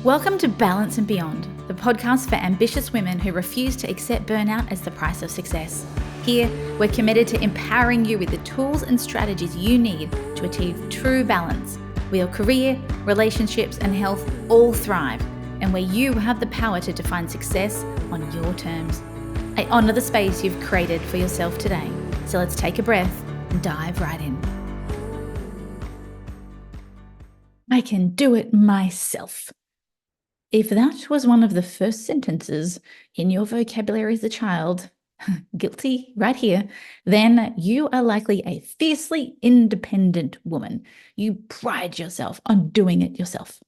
Welcome to Balance and Beyond, the podcast for ambitious women who refuse to accept burnout as the price of success. Here, we're committed to empowering you with the tools and strategies you need to achieve true balance, where your career, relationships, and health all thrive, and where you have the power to define success on your terms. I honor the space you've created for yourself today. So let's take a breath and dive right in. I can do it myself. If that was one of the first sentences in your vocabulary as a child, guilty right here, then you are likely a fiercely independent woman. You pride yourself on doing it yourself.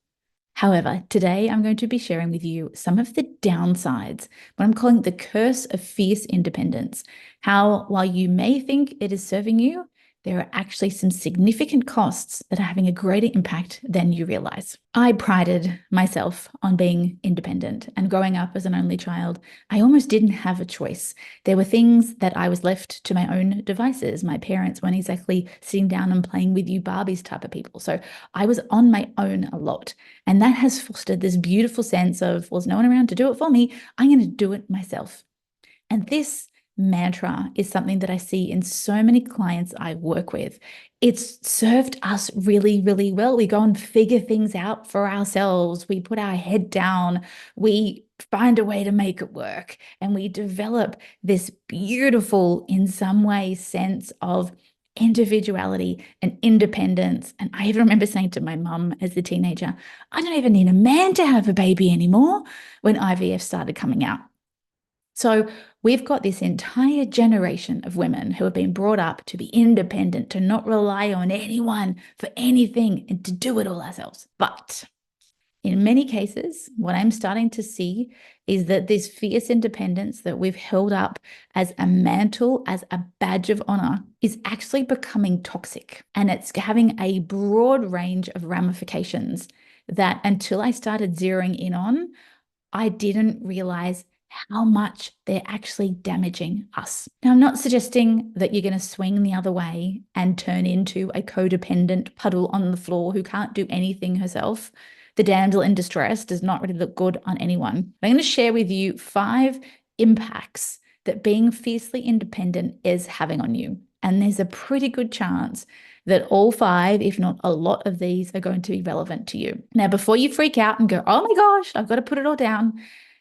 However, today I'm going to be sharing with you some of the downsides, what I'm calling the curse of fierce independence. How, while you may think it is serving you, there are actually some significant costs that are having a greater impact than you realize. I prided myself on being independent, and growing up as an only child, I almost didn't have a choice. There were things that I was left to my own devices. My parents weren't exactly sitting down and playing with you Barbies type of people. So I was on my own a lot. And that has fostered this beautiful sense of, well, there's no one around to do it for me. I'm going to do it myself. And this mantra is something that I see in so many clients I work with. It's served us really, really well. We go and figure things out for ourselves. We put our head down. We find a way to make it work. And we develop this beautiful, in some ways, sense of individuality and independence. And I even remember saying to my mum as a teenager, I don't even need a man to have a baby anymore, when IVF started coming out. So we've got this entire generation of women who have been brought up to be independent, to not rely on anyone for anything, and to do it all ourselves. But in many cases, what I'm starting to see is that this fierce independence that we've held up as a mantle, as a badge of honor, is actually becoming toxic. And it's having a broad range of ramifications that, until I started zeroing in on, I didn't realize how much they're actually damaging us. Now, I'm not suggesting that you're going to swing the other way and turn into a codependent puddle on the floor who can't do anything herself. The damsel in distress does not really look good on anyone. I'm going to share with you 5 impacts that being fiercely independent is having on you. And there's a pretty good chance that all 5, if not a lot of these, are going to be relevant to you. Now, before you freak out and go, oh my gosh, I've got to put it all down,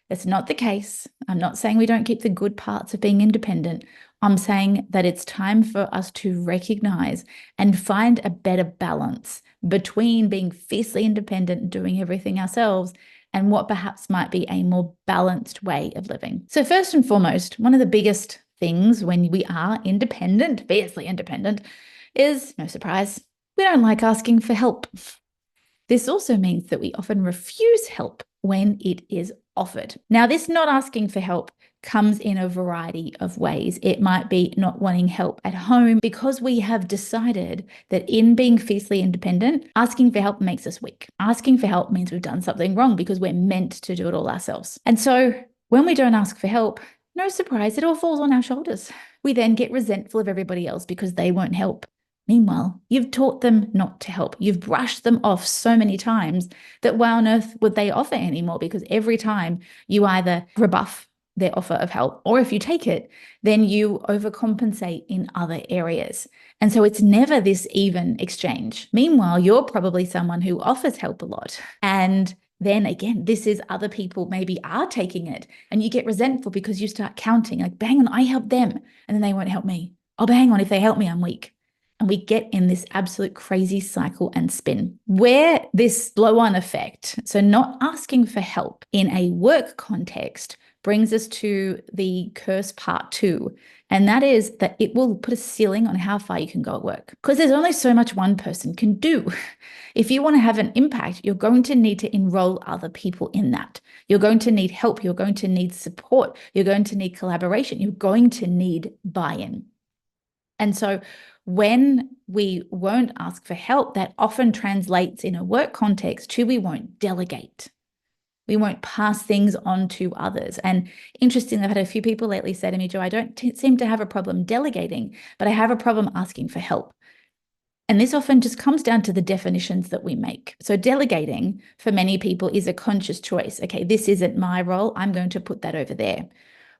that's not the case. I'm not saying we don't keep the good parts of being independent. I'm saying that it's time for us to recognize and find a better balance between being fiercely independent and doing everything ourselves and what perhaps might be a more balanced way of living. So first and foremost, one of the biggest things when we are independent, fiercely independent, is, no surprise, we don't like asking for help. This also means that we often refuse help when it is offered. Now, this not asking for help comes in a variety of ways. It might be not wanting help at home because we have decided that in being fiercely independent, asking for help makes us weak. Asking for help means we've done something wrong because we're meant to do it all ourselves. And so when we don't ask for help, no surprise, it all falls on our shoulders. We then get resentful of everybody else because they won't help. Meanwhile, you've taught them not to help. You've brushed them off so many times that why on earth would they offer anymore? Because every time you either rebuff their offer of help, or if you take it, then you overcompensate in other areas. And so it's never this even exchange. Meanwhile, you're probably someone who offers help a lot. And then again, this is other people maybe are taking it, and you get resentful because you start counting, like, bang on, I help them, and then they won't help me. Oh, bang on, if they help me, I'm weak. And we get in this absolute crazy cycle and spin where this blow-on effect, so not asking for help in a work context, brings us to the curse part 2. And that is that it will put a ceiling on how far you can go at work, because there's only so much one person can do. If you want to have an impact, you're going to need to enroll other people in that. You're going to need help. You're going to need support. You're going to need collaboration. You're going to need buy-in. And so when we won't ask for help, that often translates in a work context to we won't delegate. We won't pass things on to others. And interestingly, I've had a few people lately say to me, Jo, I don't seem to have a problem delegating, but I have a problem asking for help. And this often just comes down to the definitions that we make. So delegating for many people is a conscious choice. Okay, this isn't my role. I'm going to put that over there.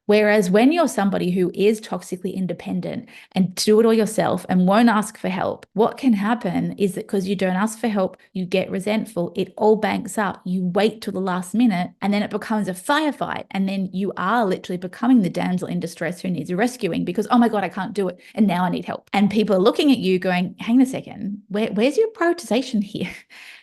Whereas when you're somebody who is toxically independent and do it all yourself and won't ask for help, what can happen is that because you don't ask for help, you get resentful, it all banks up, you wait till the last minute, and then it becomes a firefight. And then you are literally becoming the damsel in distress who needs rescuing because, oh my God, I can't do it. And now I need help. And people are looking at you going, hang on a second, where's your prioritization here?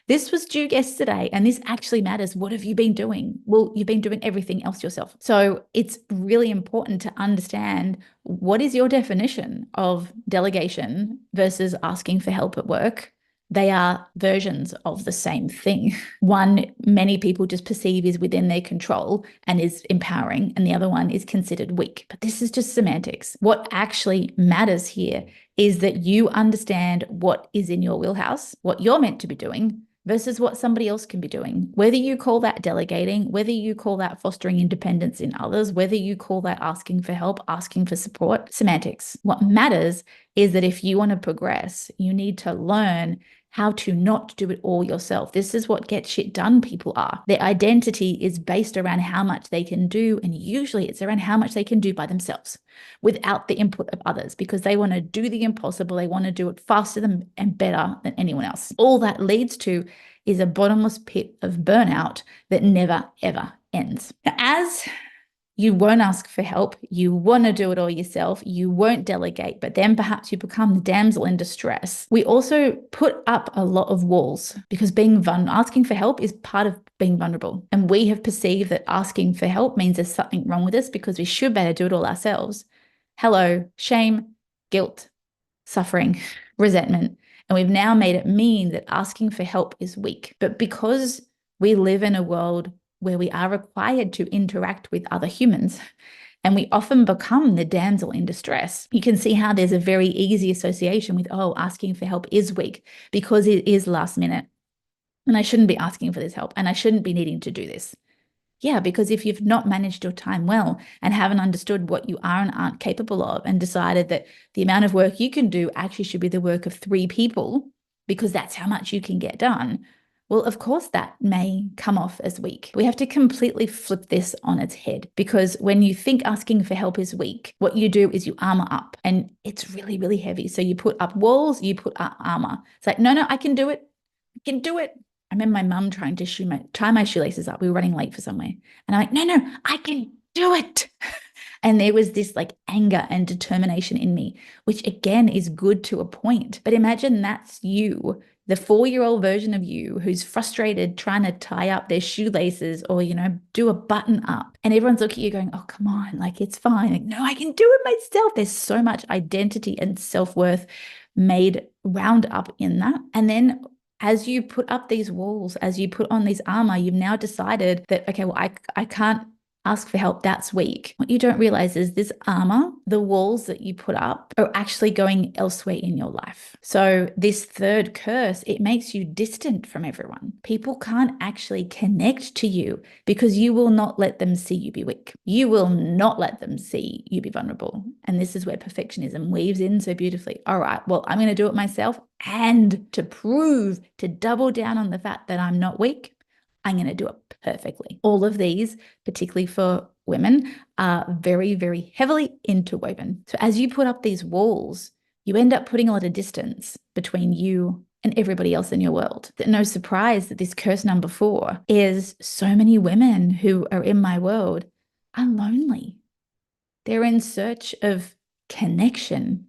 This was due yesterday and this actually matters. What have you been doing? Well, you've been doing everything else yourself. So it's really important to understand what is your definition of delegation versus asking for help at work. They are versions of the same thing. One, many people just perceive is within their control and is empowering, and the other one is considered weak. But this is just semantics. What actually matters here is that you understand what is in your wheelhouse, what you're meant to be doing, versus what somebody else can be doing. Whether you call that delegating, whether you call that fostering independence in others, whether you call that asking for help, asking for support, semantics. What matters is that if you want to progress, you need to learn how to not do it all yourself. This is what get shit done people are. Their identity is based around how much they can do, and usually it's around how much they can do by themselves without the input of others, because they want to do the impossible. They want to do it faster than and better than anyone else. All that leads to is a bottomless pit of burnout that never, ever ends. Now, as you won't ask for help, you want to do it all yourself, you won't delegate, but then perhaps you become the damsel in distress. We also put up a lot of walls because asking for help is part of being vulnerable. And we have perceived that asking for help means there's something wrong with us because we should better do it all ourselves. Hello, shame, guilt, suffering, resentment. And we've now made it mean that asking for help is weak. But because we live in a world where we are required to interact with other humans, and we often become the damsel in distress, you can see how there's a very easy association with, oh, asking for help is weak because it is last minute. And I shouldn't be asking for this help, and I shouldn't be needing to do this. Yeah, because if you've not managed your time well and haven't understood what you are and aren't capable of and decided that the amount of work you can do actually should be the work of 3 people because that's how much you can get done, well, of course, that may come off as weak. We have to completely flip this on its head because when you think asking for help is weak, what you do is you armor up and it's really, really heavy. So you put up walls, you put up armor. It's like, no, I can do it. I can do it. I remember my mum trying to tie my shoelaces up. We were running late for somewhere. And I'm like, no, I can do it. And there was this like anger and determination in me, which again is good to a point. But imagine that's you, the 4-year-old version of you who's frustrated trying to tie up their shoelaces or, do a button up. And everyone's looking at you going, oh, come on, like it's fine. Like, no, I can do it myself. There's so much identity and self-worth made wound up in that. And then as you put up these walls, as you put on this armor, you've now decided that, okay, well, I can't ask for help. That's weak. What you don't realize is this armor, the walls that you put up are actually going elsewhere in your life. So this third curse, it makes you distant from everyone. People can't actually connect to you because you will not let them see you be weak. You will not let them see you be vulnerable. And this is where perfectionism weaves in so beautifully. All right, well, I'm going to do it myself. And to double down on the fact that I'm not weak, I'm going to do it perfectly. All of these, particularly for women, are very, very heavily interwoven. So as you put up these walls, you end up putting a lot of distance between you and everybody else in your world. No surprise that this curse number 4 is so many women who are in my world are lonely. They're in search of connection.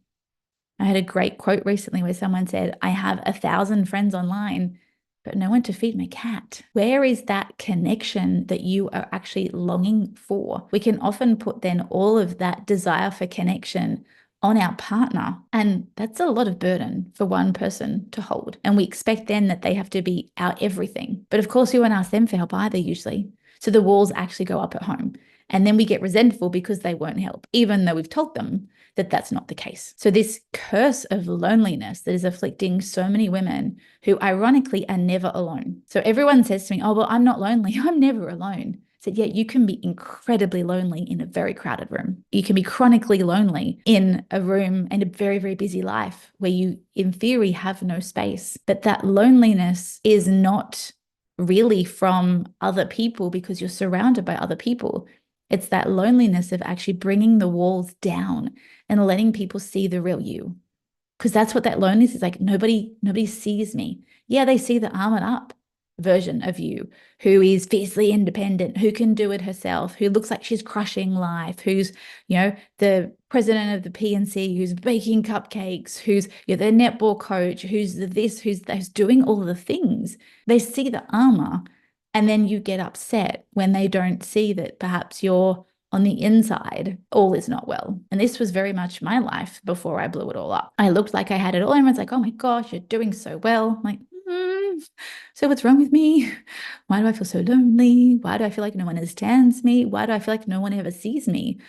I had a great quote recently where someone said, I have 1,000 friends online, but no one to feed my cat. Where is that connection that you are actually longing for? We can often put then all of that desire for connection on our partner. And that's a lot of burden for one person to hold. And we expect then that they have to be our everything. But of course, we won't ask them for help either usually. So the walls actually go up at home. And then we get resentful because they won't help, even though we've told them that that's not the case. So this curse of loneliness that is afflicting so many women who ironically are never alone. So everyone says to me, oh, well, I'm not lonely. I'm never alone. said, yeah, you can be incredibly lonely in a very crowded room. You can be chronically lonely in a room and a very, very busy life where you, in theory, have no space. But that loneliness is not really from other people because you're surrounded by other people. It's that loneliness of actually bringing the walls down and letting people see the real you. Because that's what that loneliness is like. Nobody sees me. Yeah, they see the armored up version of you who is fiercely independent, who can do it herself, who looks like she's crushing life, who's, the president of the PNC, who's baking cupcakes, who's the netball coach, who's the this, who's that, who's doing all the things. They see the armor, and then you get upset when they don't see that perhaps you're on the inside, all is not well. And this was very much my life before I blew it all up. I looked like I had it all. Everyone's like, oh my gosh, you're doing so well. I'm like, so what's wrong with me? Why do I feel so lonely? Why do I feel like no one understands me? Why do I feel like no one ever sees me?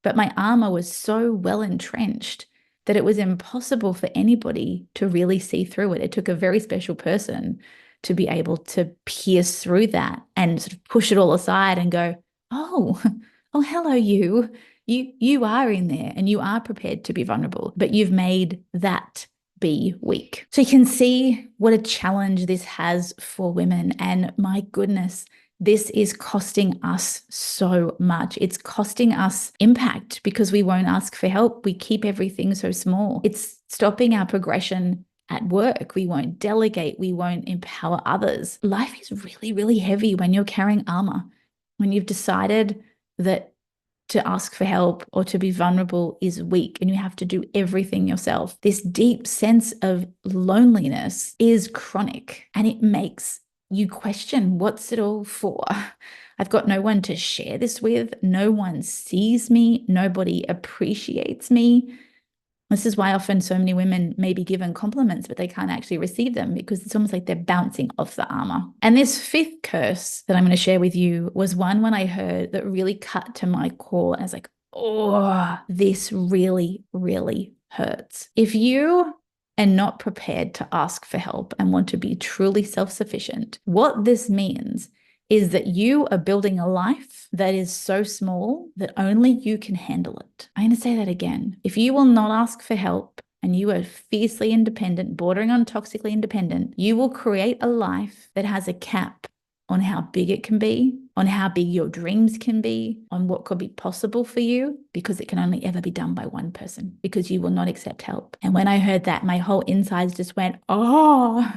But my armor was so well entrenched that it was impossible for anybody to really see through it. It took a very special person to be able to pierce through that and sort of push it all aside and go, oh, oh, hello, you. You are in there and you are prepared to be vulnerable, but you've made that be weak. So you can see what a challenge this has for women. And my goodness, this is costing us so much. It's costing us impact because we won't ask for help. We keep everything so small. It's stopping our progression at work. We won't delegate. We won't empower others. Life is really, really heavy when you're carrying armor. When you've decided that to ask for help or to be vulnerable is weak and you have to do everything yourself. This deep sense of loneliness is chronic and it makes you question, what's it all for? I've got no one to share this with. No one sees me. Nobody appreciates me. This is why often so many women may be given compliments, but they can't actually receive them because it's almost like they're bouncing off the armor. And this fifth curse that I'm going to share with you was one when I heard that really cut to my core. And I was like, oh, this really, really hurts. If you are not prepared to ask for help and want to be truly self-sufficient, what this means is that you are building a life that is so small that only you can handle it. I'm going to say that again. If you will not ask for help and you are fiercely independent, bordering on toxically independent, you will create a life that has a cap on how big it can be, on how big your dreams can be, on what could be possible for you, because it can only ever be done by one person, because you will not accept help. And when I heard that, my whole insides just went, oh,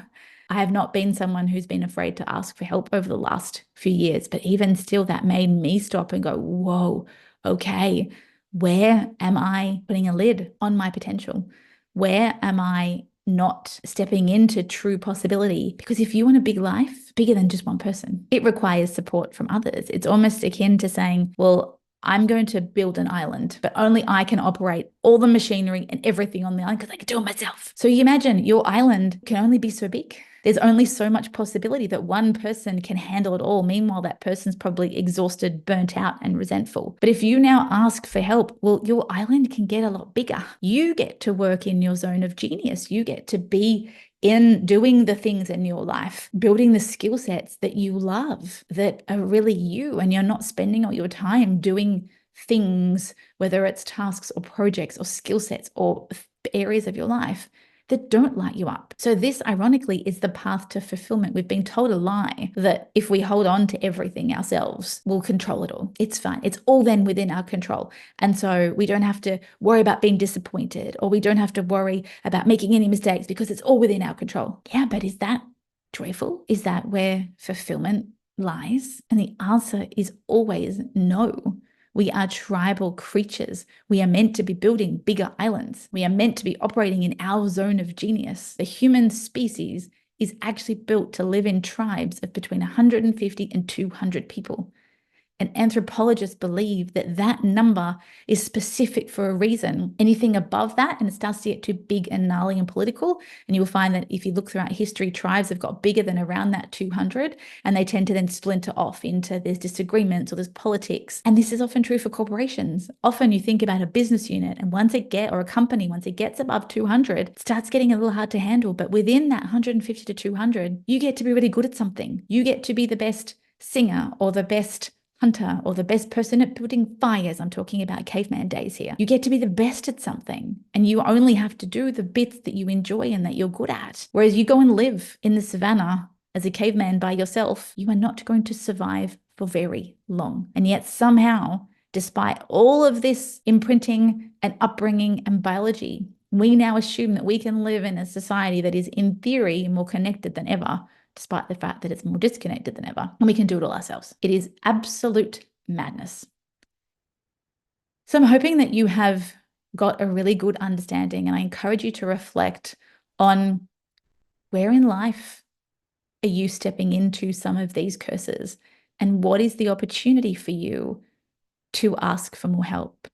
I have not been someone who's been afraid to ask for help over the last few years, but even still, that made me stop and go, whoa, okay, where am I putting a lid on my potential? Where am I not stepping into true possibility? Because if you want a big life, bigger than just one person, it requires support from others. It's almost akin to saying, well, I'm going to build an island, but only I can operate all the machinery and everything on the island because I can do it myself. So you imagine your island can only be so big. There's only so much possibility that one person can handle it all. Meanwhile, that person's probably exhausted, burnt out, and resentful. But if you now ask for help, well, your island can get a lot bigger. You get to work in your zone of genius. You get to be in doing the things in your life, building the skill sets that you love, that are really you, and you're not spending all your time doing things, whether it's tasks or projects or skill sets or areas of your life that don't light you up. So this, ironically, is the path to fulfillment. We've been told a lie that if we hold on to everything ourselves, we'll control it all. It's fine. It's all then within our control. And so we don't have to worry about being disappointed, or we don't have to worry about making any mistakes because it's all within our control. Yeah, but is that joyful? Is that where fulfillment lies? And the answer is always no. We are tribal creatures. We are meant to be building bigger islands. We are meant to be operating in our zone of genius. The human species is actually built to live in tribes of between 150 and 200 people. And anthropologists believe that that number is specific for a reason. Anything above that, and it starts to get too big and gnarly and political, and you'll find that if you look throughout history, tribes have got bigger than around that 200, and they tend to then splinter off into there's disagreements or there's politics. And this is often true for corporations. Often you think about a business unit, and or a company, once it gets above 200, it starts getting a little hard to handle. But within that 150 to 200, you get to be really good at something. You get to be the best singer or the best hunter or the best person at building fires. I'm talking about caveman days here. You get to be the best at something, and you only have to do the bits that you enjoy and that you're good at. Whereas you go and live in the savannah as a caveman by yourself, you are not going to survive for very long. And yet somehow, despite all of this imprinting and upbringing and biology, we now assume that we can live in a society that is in theory more connected than ever, despite the fact that it's more disconnected than ever, and we can do it all ourselves. It is absolute madness. So I'm hoping that you have got a really good understanding, and I encourage you to reflect on where in life are you stepping into some of these curses, and what is the opportunity for you to ask for more help.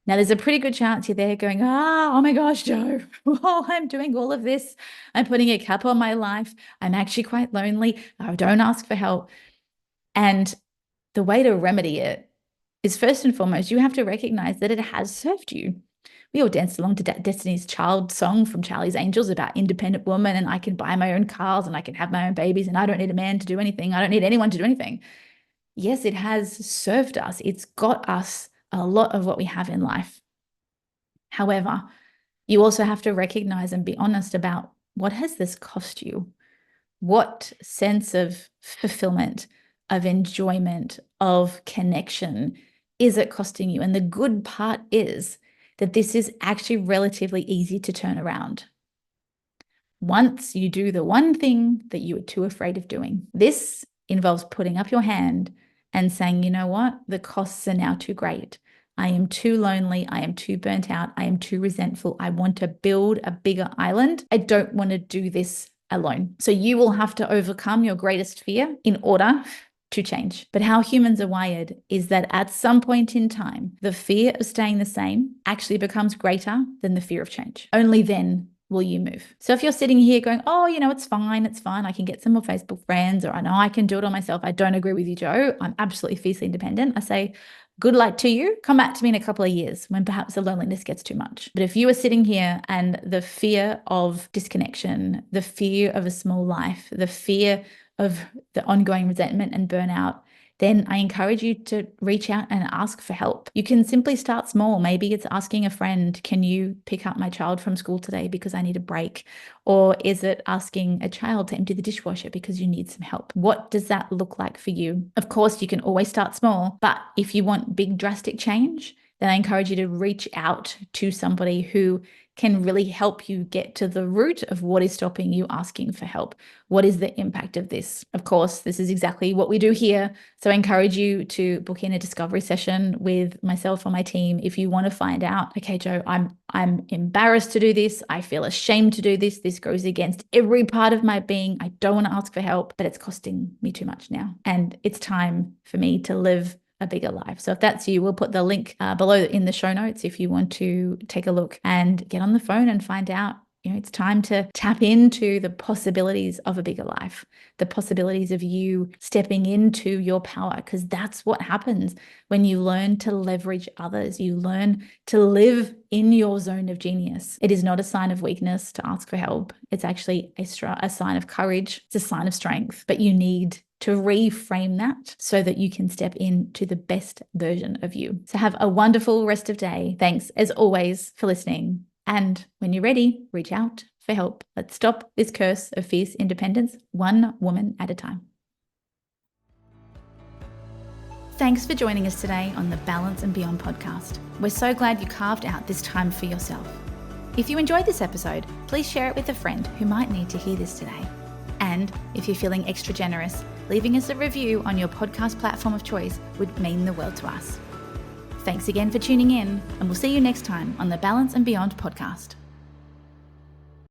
Now, there's a pretty good chance you're there going, oh my gosh, Jo, while I'm doing all of this, I'm putting a cap on my life. I'm actually quite lonely. I don't ask for help. And the way to remedy it is, first and foremost, you have to recognize that it has served you. We all danced along to Destiny's Child song from Charlie's Angels about independent woman, and I can buy my own cars and I can have my own babies and I don't need a man to do anything. I don't need anyone to do anything. Yes, it has served us. It's got us a lot of what we have in life. However, you also have to recognize and be honest about, what has this cost you? What sense of fulfillment, of enjoyment, of connection is it costing you? And the good part is that this is actually relatively easy to turn around once you do the one thing that you were too afraid of doing. This involves putting up your hand and saying, you know what? The costs are now too great. I am too lonely. I am too burnt out. I am too resentful. I want to build a bigger island. I don't want to do this alone. So you will have to overcome your greatest fear in order to change. But how humans are wired is that at some point in time, the fear of staying the same actually becomes greater than the fear of change. Only then will you move. So if you're sitting here going, oh, it's fine, I can get some more Facebook friends, or I know I can do it on myself. I don't agree with you, Jo. I'm absolutely fiercely independent. I say, good luck to you. Come back to me in a couple of years when perhaps the loneliness gets too much. But if you are sitting here and the fear of disconnection, the fear of a small life, the fear of the ongoing resentment and burnout, then I encourage you to reach out and ask for help. You can simply start small. Maybe it's asking a friend, can you pick up my child from school today because I need a break? Or is it asking a child to empty the dishwasher because you need some help? What does that look like for you? Of course, you can always start small, but if you want big drastic change, then I encourage you to reach out to somebody who can really help you get to the root of what is stopping you asking for help. What is the impact of this? Of course, this is exactly what we do here. So I encourage you to book in a discovery session with myself or my team if you want to find out, okay, Jo, I'm embarrassed to do this. I feel ashamed to do this. This goes against every part of my being. I don't want to ask for help, but it's costing me too much now. And it's time for me to live a bigger life. So if that's you, we'll put the link below in the show notes if you want to take a look and get on the phone and find out, it's time to tap into the possibilities of a bigger life, the possibilities of you stepping into your power, because that's what happens when you learn to leverage others. You learn to live in your zone of genius. It is not a sign of weakness to ask for help. It's actually a sign of courage. It's a sign of strength, but you need to reframe that so that you can step into the best version of you. So have a wonderful rest of day. Thanks as always for listening. And when you're ready, reach out for help. Let's stop this curse of fierce independence, one woman at a time. Thanks for joining us today on the Balance and Beyond podcast. We're so glad you carved out this time for yourself. If you enjoyed this episode, please share it with a friend who might need to hear this today. And if you're feeling extra generous, leaving us a review on your podcast platform of choice would mean the world to us. Thanks again for tuning in, and we'll see you next time on the Balance and Beyond podcast.